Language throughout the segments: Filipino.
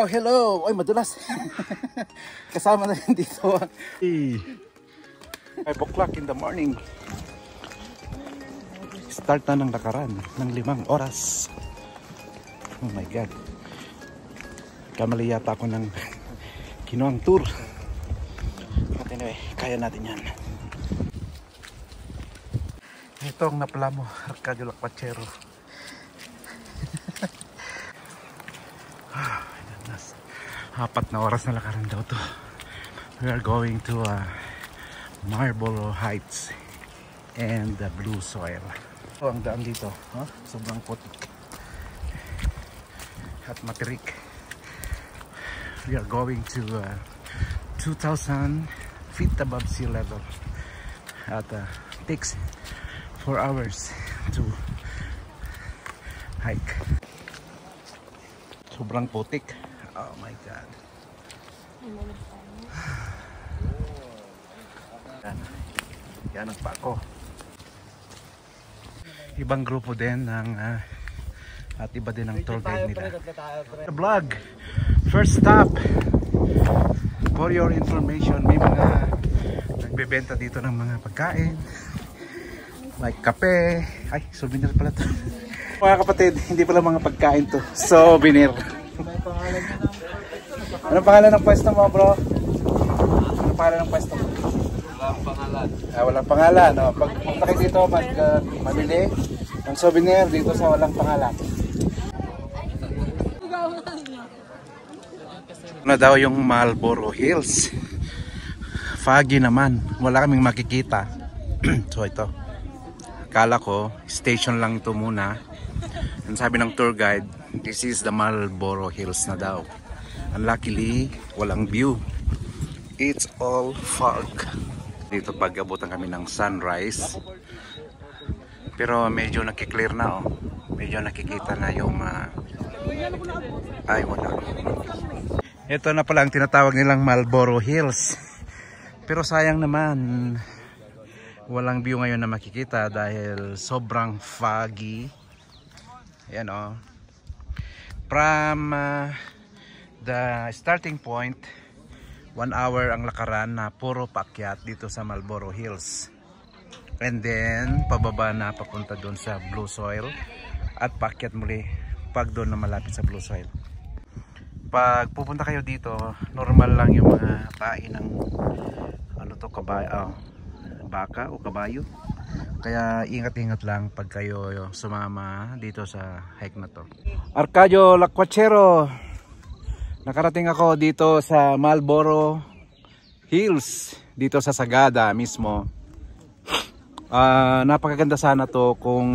Hello, hello. Oy, madulas. Kasama na rin dito. 5 o'clock in the morning. Start na ng lakaran ng 5 oras. Oh my God. Kamali yata ako ng kinuang tour. But anyway, kaya natin yan. Ito ang naplamo, Arcadio Lakwachero. Apat na oras na lakaran daw to. We are going to Marlborough Heights and the Blue Soil. So, ang daan dito, sobrang putik at matirik. We are going to 2,000 feet above sea level at takes 4 hours to hike. Sobrang putik. Oh my God. Yan ang pako. Ibang grupo din ng at iba din ang tour guide nila. The vlog. First stop. For your information, may mga nagbebenta dito ng mga pagkain. Like kape. Ay, souvenir pala to. Mga kapatid, hindi pala mga pagkain to. Souvenir. Anong pangalan ng pwesto mo, bro? Anong pangalan ng pwesto mo? Walang pangalan. Walang pangalan. No? Pag pumunta kayo dito, mamili ng souvenir dito sa walang pangalan. Na daw yung Marlborough Hills. Foggy naman. Wala kaming makikita. So ito. Akala ko, station lang ito muna. And sabi ng tour guide, this is the Marlborough Hills na daw. Unluckily, walang view. It's all fog. Dito pag-abutan kami ng sunrise. Pero medyo nakiklear na, oh. Medyo nakikita na yung ay, wala. Ito na pala ang tinatawag nilang Marlborough Hills. Pero sayang naman, walang view ngayon na makikita dahil sobrang foggy. Ayan, oh. From the starting point, 1 hour ang lakaran na puro paakyat dito sa Marlborough Hills. And then, pababa na papunta doon sa Blue Soil. At paakyat muli pag doon na malapit sa Blue Soil. Pag pupunta kayo dito, normal lang yung mga tain ng ano to, baka o kabayo. Kaya ingat-ingat lang pag kayo sumama dito sa hike na to. Arcadio Lakwachero. Nakarating ako dito sa Marlborough Hills, dito sa Sagada mismo. Napakaganda sana to kung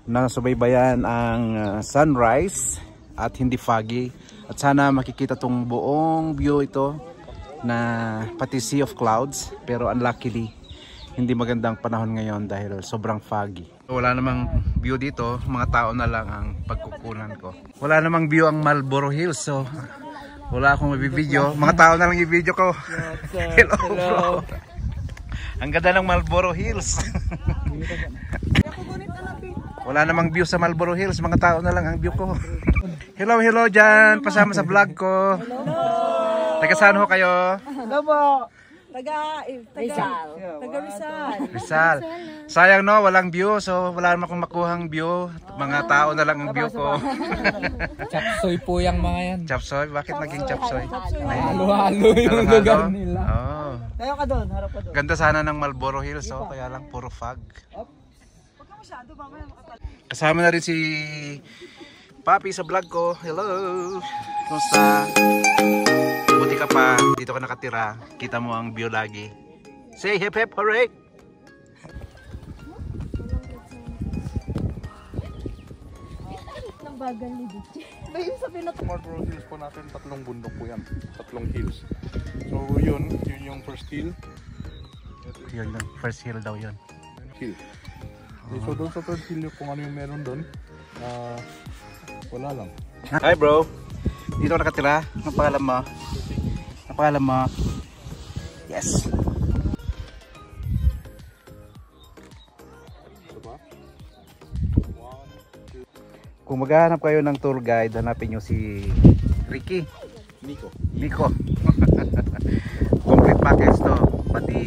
nasubaybayan ang sunrise at hindi foggy. At sana makikita tong buong view ito na pati sea of clouds. Pero unluckily, hindi magandang panahon ngayon dahil sobrang foggy. Wala namang view dito, mga tao na lang ang pagkukunan ko. Wala namang view ang Marlborough Hills, so wala akong i-video. Mga tao na lang i-video ko. Hello bro. Ang ganda ng Marlborough Hills. Wala namang view sa Marlborough Hills, mga tao na lang ang view ko. Hello, hello dyan, pasama sa vlog ko. Taga saan ho kayo? Hello po. Rizal. Rizal. Sayang no, walang view. So wala naman akong makuhang view. Mga tao na lang ang view ko. Chapsoy po yung mga yan. Chapsoy? Bakit naging chapsoy? Halo-halo yung lugar nila. Oh. Tayo ka doon, harap ka doon. Ganda sana ng Marlborough Hills, oh, kaya lang puro fog. Kasama na rin si Papi sa vlog ko. Hello. Kumusta? Buti ka pa, dito ka nakatira. Kita mo ang view lagi. Say hip hip hooray! Ang bagal ni Dichi. Marlborough Hills po natin, 3 bundok po yan. 3 hills. So yun yung first hill. Yun, first hill daw yun. Hill. So doon sa third hill kung ano yung meron doon, wala lang. Hi bro! Dito ka nakatira? Anong pangalan mo? Anong pangalan mo? Yes! Kung maghahanap kayo ng tour guide, hanapin nyo si Ricky. Nico. Nico. Complete package to. Pati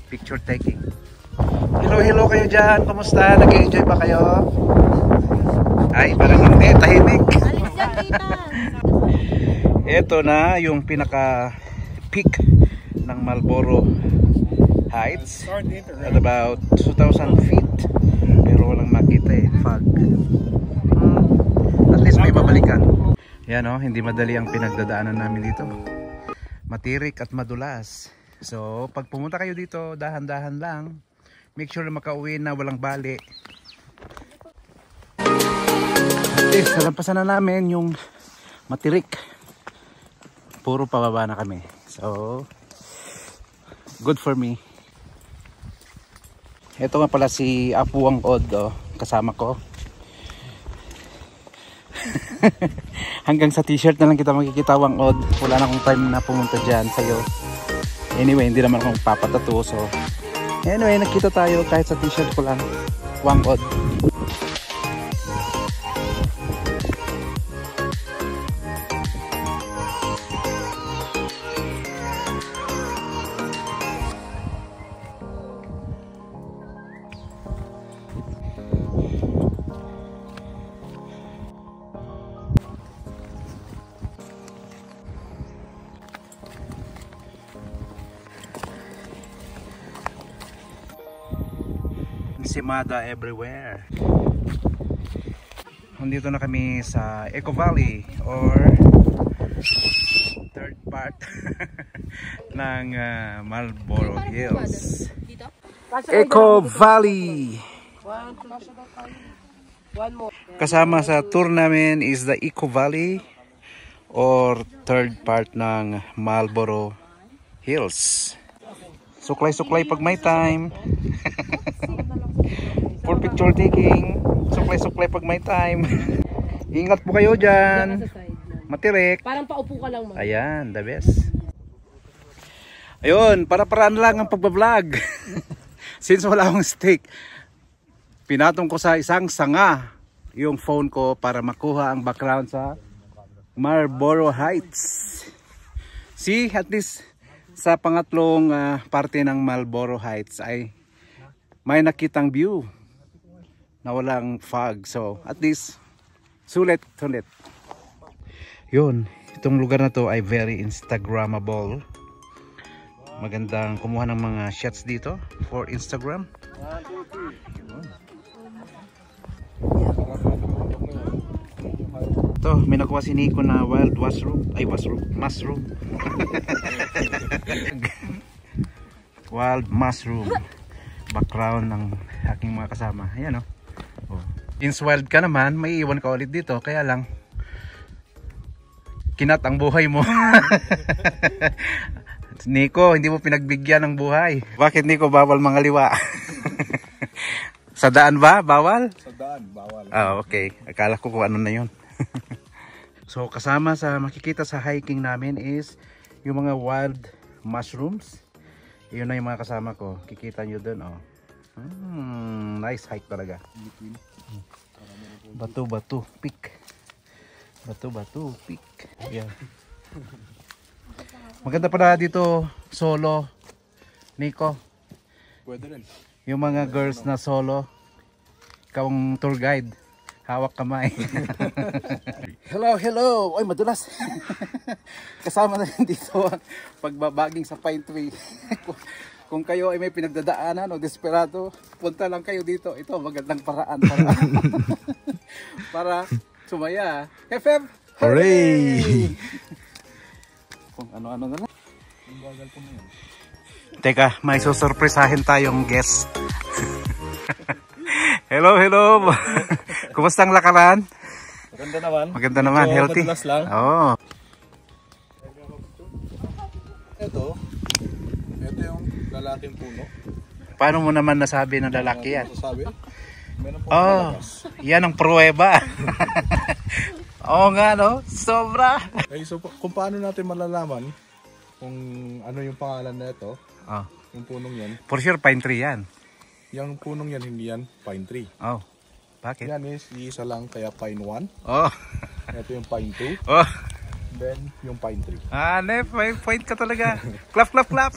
picture taking. Hello kayo dyan. Kumusta? Nag-enjoy ba kayo? Ay, parang hindi. Tahimik. Ito na yung pinaka peak ng Marlboro Heights at about 2,000 feet, pero walang makita fog. At least may babalikan. Yan hindi madali ang pinagdadaanan namin dito. Matirik at madulas. So pag pumunta kayo dito, dahan-dahan lang. Make sure na makauwi na walang bali. At least nalampasan na namin yung matirik. Puro pababa na kami. So good for me. Ito nga pala si Apu Wangod, kasama ko. Hanggang sa t-shirt na lang kita makikita, Wangod. Wala na akong time na pumunta dyan sa'yo. Anyway, hindi naman akong papatato. So anyway, nagkita tayo kahit sa t-shirt ko lang, Wangod. Simada everywhere. Nandito na kami sa Eco Valley or third part ng Marlboro Hills. Eco Valley. Kasama sa tour namin is the Eco Valley or third part ng Marlboro Hills. Suklay-suklay pag may time. For picture taking, suklay-suklay pag may time. Ingat po kayo dyan. Matirik. Parang paupo ka lang, ma. Ayan, the best. Ayun, para-paraan lang ang pagbablog. Since wala akong stick, pinatong ko sa isang sanga yung phone ko para makuha ang background sa Marlboro Heights. See, at least sa pangatlong parte ng Marlboro Heights ay may nakitang view na walang fog. So at least sulit. Yun, itong lugar na to ay very instagrammable. Magandang kumuha ng mga shots dito for Instagram. Ito, may nakuha si Nico na wild mushroom. Wild mushroom. Background ng aking mga kasama. Ayan Since wild ka naman, may iwan ka ulit dito. Kaya lang, kinat ang buhay mo. Nico, hindi mo pinagbigyan ng buhay. Bakit, Nico, bawal mga liwa? Sa daan ba? Bawal? Sa daan, bawal. Okay. Akala ko kung ano na yun. So, kasama sa makikita sa hiking namin is yung mga wild mushrooms. Yun na yung mga kasama ko. Kikita nyo dun, nice hike talaga. Batu-batu peak. Batu-batu peak. Yeah. Maganda pala dito solo, Nico. Pwede rin. Yung mga girls na solo, ikaw ang tour guide. Hawak kamay. Hello. Oy, madulas. Kasama na rin dito ang pagbabaging sa pine tree. Kung kayo ay may pinagdadaanan o desperado, punta lang kayo dito. Ito, magandang paraan para sumaya. FM! Hooray! Kung ano-ano na lang. Teka, may susurpresahin tayong guest. Hello. Kumusta ang lakaran? Maganda naman, healthy. Lang. Oo. Ito yung lalaking puno. Paano mo naman nasabi na lalaki yan? Sabi? Yan ang pruweba. Oo nga, no? Sobra. So kung paano natin malalaman kung ano yung pangalan na ito, yung punong yan. For sure, pine tree yan. Yung punong yan, hindi yan pine tree. Bakit? Yan is isa lang, kaya pine 1. Ito yung pine 2, Oh. then yung pine 3. May point ka talaga. Clap, clap, clap.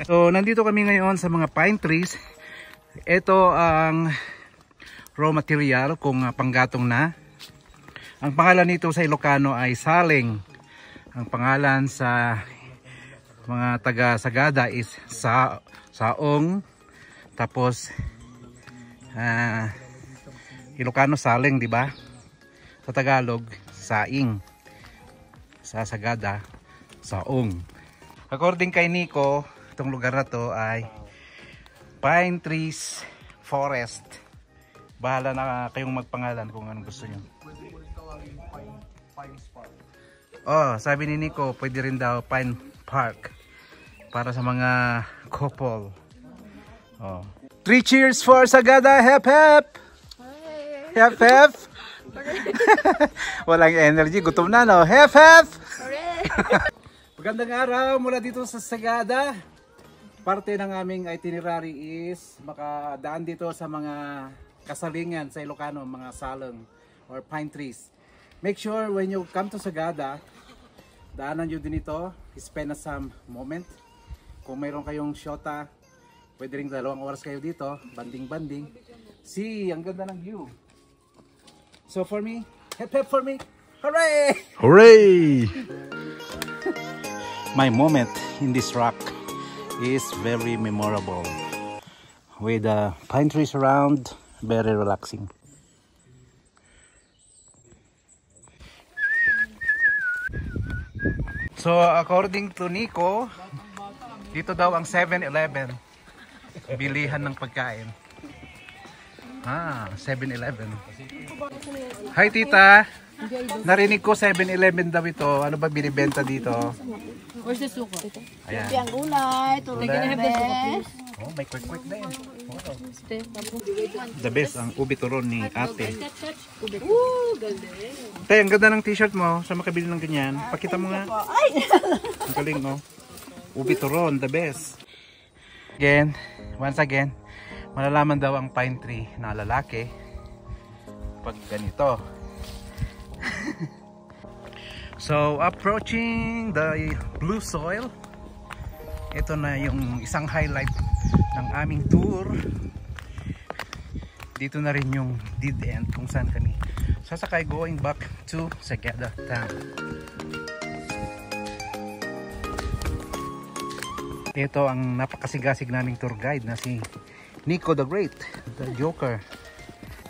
So, nandito kami ngayon sa mga pine trees. Ito ang raw material kung panggatong na. Ang pangalan nito sa Ilocano ay saling. Ang pangalan sa mga taga Sagada is saong. Tapos Ilocano saling, di ba? Sa Tagalog, saing. Sa Sagada, saong. According kay Nico, itong lugar na to ay pine trees forest. Bahala na kayong magpangalan kung anong gusto nyo. Oh, sabi ni Nico, pwede rin daw Pine Park para sa mga couple. Oh. 3 cheers for Sagada. Hep hep. Hep hep. Walang energy, gutom na no. Hep hep. Magandang araw mula dito sa Sagada. Parte ng aming itinerary is makadaan dito sa mga kasalingan sa Ilocano, mga salong or pine trees. Make sure when you come to Sagada, daanan nyo din ito, spend some moment. Kung mayroon kayong shota, pwede rin 2 oras kayo dito, banding-banding. See, ang ganda ng view. So for me, hep hep for me. Hooray! Hooray! My moment in this rock is very memorable. With the pine trees around, very relaxing. So according to Nico, dito daw ang 7-Eleven. Bilihan ng pagkain. 7-Eleven. Hi tita. Narinig ko 7-Eleven daw ito. Ano ba binibenta dito? Where's the suko? Ayan. Yung gulay, tulad. Oh, may quick na yun. The best ang ubi turon ni ate. Te, ang ganda ng t-shirt mo. Sa makabili ng ganyan. Pakita mo nga. Ang galing, no? Ubi turon, the best. Again, once again, malalaman daw ang pine tree na lalaki pag ganito. So, approaching the blue soil. Ito na yung isang highlight ng aming tour. Dito na rin yung dead end kung saan kami sasakay going back to Sagada town. Ito ang napakasigasig naming tour guide na si Nico the Great, the Joker.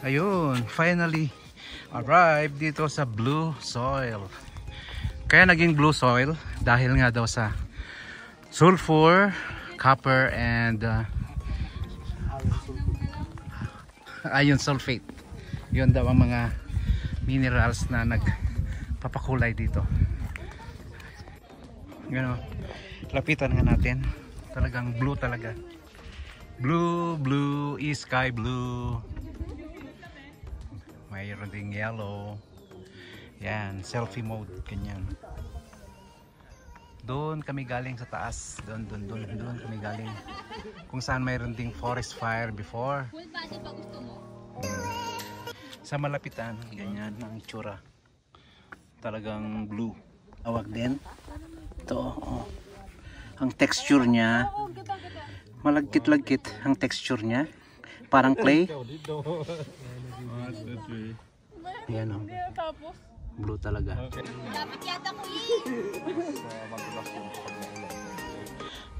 Ayun, finally arrived dito sa blue soil. Kaya naging blue soil dahil nga daw sa sulfur, copper, and iron sulfate. Yun daw ang mga minerals na nagpapakulay dito. Gano, lapitan nga natin. Talagang blue talaga. Blue is sky blue. Mayroon ding yellow. Yan, selfie mode, ganyan. Doon kami galing sa taas. Doon kami galing. Kung saan mayroon ding forest fire before. Sa malapitan, ganyan ang itsura. Talagang blue. Awag din. Ito, oh. Ang texture niya, malagkit-lagkit ang texture niya. Parang clay. Ayan, oh. Blue talaga.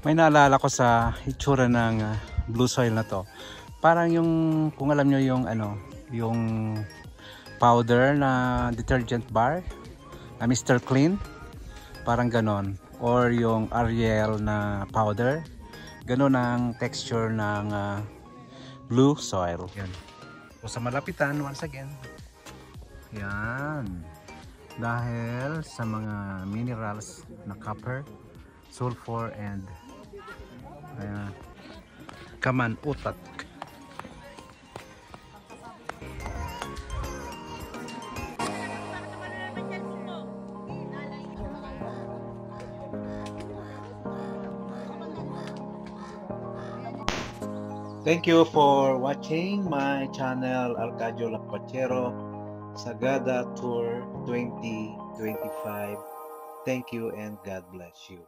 May naalala ko sa itsura ng blue soil na to. Parang yung, kung alam nyo yung ano, yung powder na detergent bar na Mr. Clean, parang ganon. Or yung Ariel na powder, ganon ang texture ng blue soil. Yan. O sa malapitan, once again, yan. Dahil sa mga minerals na copper, sulfur, and kaman utat. Thank you for watching my channel Arcadio Lapachero. Sagada Tour 2025. Thank you and God bless you.